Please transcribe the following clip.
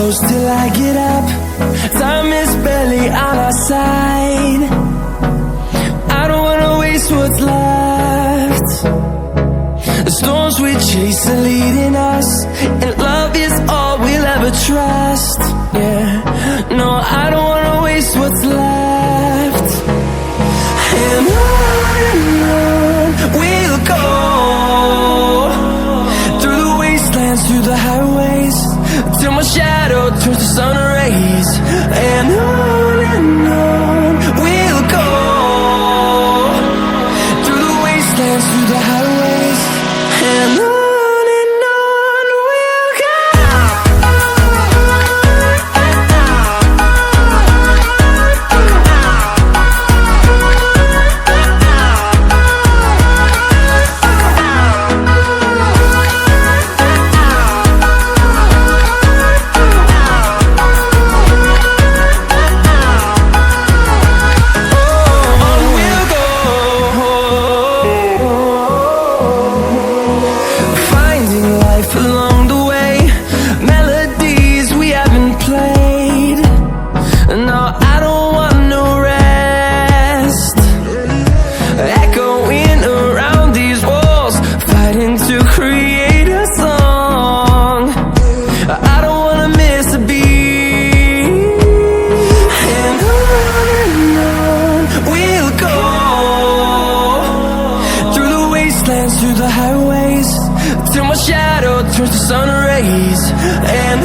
close till I get up. Time is barely on our side. I don't wanna waste what's left. The storms we chase are leading us, and love is all we'll ever trust. Yeah, no, I don't wanna waste what's left. And on we'll go, through the wastelands, through the highways, till my shadow turns to sun rays. And on we'll go, through the wastelands, through the highways, and on we'll go. Along the way, melodies we haven't played. No, I don't want no rest. Echoing around these walls, fighting to create a song. I don't wanna miss a beat. And on we'll go, through the wastelands, through the highways, till my shadow turns to sun rays. And